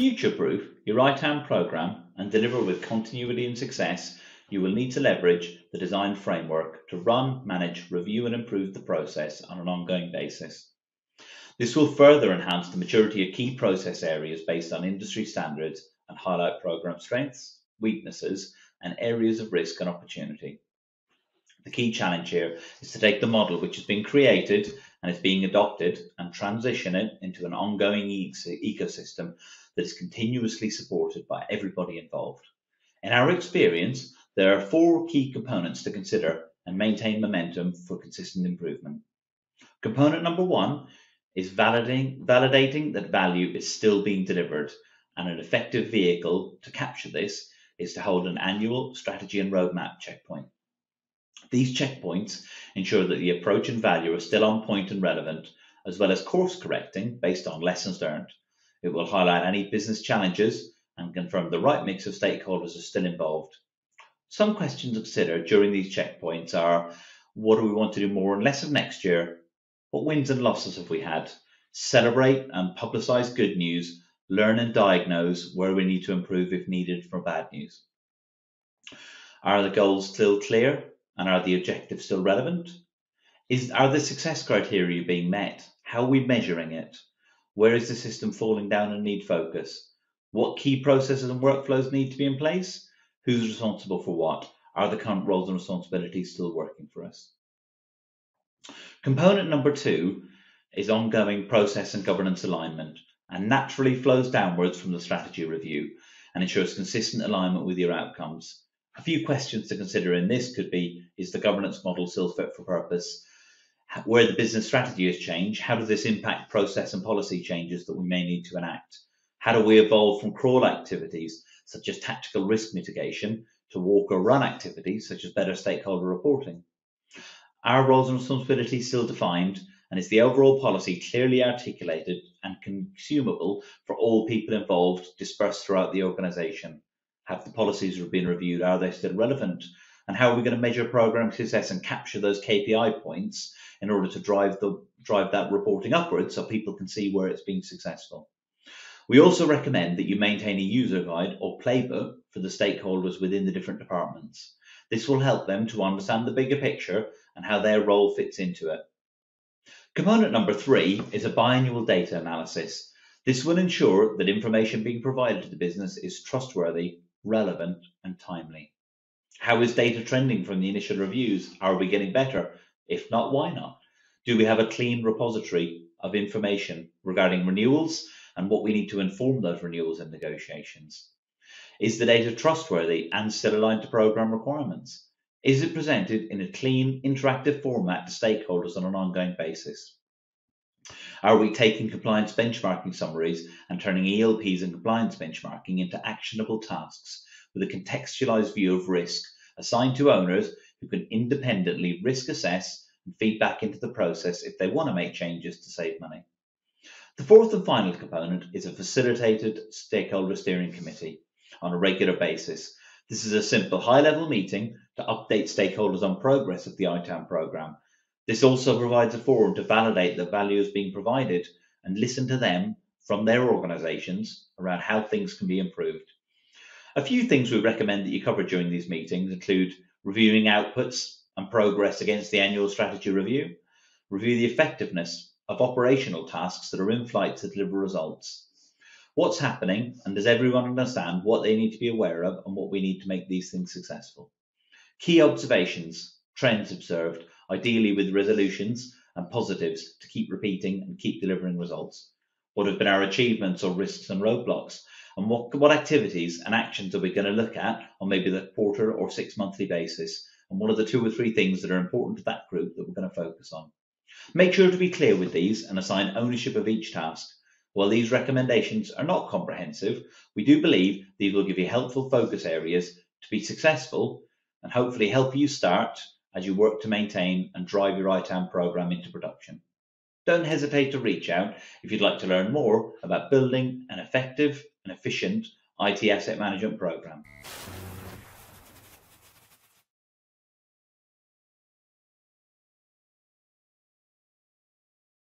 future-proof your ITAM program and deliver with continuity and success, you will need to leverage the design framework to run, manage, review and improve the process on an ongoing basis. This will further enhance the maturity of key process areas based on industry standards and highlight program strengths, weaknesses, and areas of risk and opportunity. The key challenge here is to take the model which has been created and is being adopted and transition it into an ongoing ecosystem that is continuously supported by everybody involved. In our experience, there are 4 key components to consider and maintain momentum for consistent improvement. Component number 1 is validating that value is still being delivered, and an effective vehicle to capture this is to hold an annual strategy and roadmap checkpoint. These checkpoints ensure that the approach and value are still on point and relevant, as well as course correcting based on lessons learned. It will highlight any business challenges and confirm the right mix of stakeholders are still involved. Some questions to consider during these checkpoints are: what do we want to do more and less of next year? What wins and losses have we had? Celebrate and publicize good news, learn and diagnose where we need to improve if needed for bad news. Are the goals still clear? And are the objectives still relevant? Are the success criteria being met? How are we measuring it? Where is the system falling down and need focus? What key processes and workflows need to be in place? Who's responsible for what? Are the current roles and responsibilities still working for us? Component number 2 is ongoing process and governance alignment, and naturally flows downwards from the strategy review and ensures consistent alignment with your outcomes. A few questions to consider in this could be: is the governance model still fit for purpose? Where the business strategy has changed, how does this impact process and policy changes that we may need to enact? How do we evolve from crawl activities, such as tactical risk mitigation, to walk or run activities, such as better stakeholder reporting? Are roles and responsibilities still defined, and is the overall policy clearly articulated and consumable for all people involved, dispersed throughout the organisation? Have the policies been reviewed? Are they still relevant? And how are we going to measure program success and capture those KPI points in order to drive that reporting upwards so people can see where it's being successful? We also recommend that you maintain a user guide or playbook for the stakeholders within the different departments. This will help them to understand the bigger picture and how their role fits into it. Component number 3 is a biannual data analysis. This will ensure that information being provided to the business is trustworthy, relevant and timely. How is data trending from the initial reviews? Are we getting better? If not, why not? Do we have a clean repository of information regarding renewals and what we need to inform those renewals and negotiations? Is the data trustworthy and still aligned to program requirements? Is it presented in a clean, interactive format to stakeholders on an ongoing basis? Are we taking compliance benchmarking summaries and turning ELPs and compliance benchmarking into actionable tasks with a contextualized view of risk assigned to owners who can independently risk assess and feed back into the process if they want to make changes to save money? The 4th and final component is a facilitated stakeholder steering committee on a regular basis. This is a simple high-level meeting to update stakeholders on progress of the ITAM program. This also provides a forum to validate that value is being provided and listen to them from their organizations around how things can be improved. A few things we recommend that you cover during these meetings include reviewing outputs and progress against the annual strategy review, review the effectiveness of operational tasks that are in flight to deliver results. What's happening, and does everyone understand what they need to be aware of and what we need to make these things successful? Key observations, trends observed, ideally with resolutions and positives to keep repeating and keep delivering results. What have been our achievements or risks and roadblocks? And what activities and actions are we going to look at on maybe the quarter or 6 monthly basis? And what are the 2 or 3 things that are important to that group that we're going to focus on? Make sure to be clear with these and assign ownership of each task. While these recommendations are not comprehensive, we do believe these will give you helpful focus areas to be successful and hopefully help you start as you work to maintain and drive your ITAM program into production. Don't hesitate to reach out if you'd like to learn more about building an effective and efficient IT asset management program.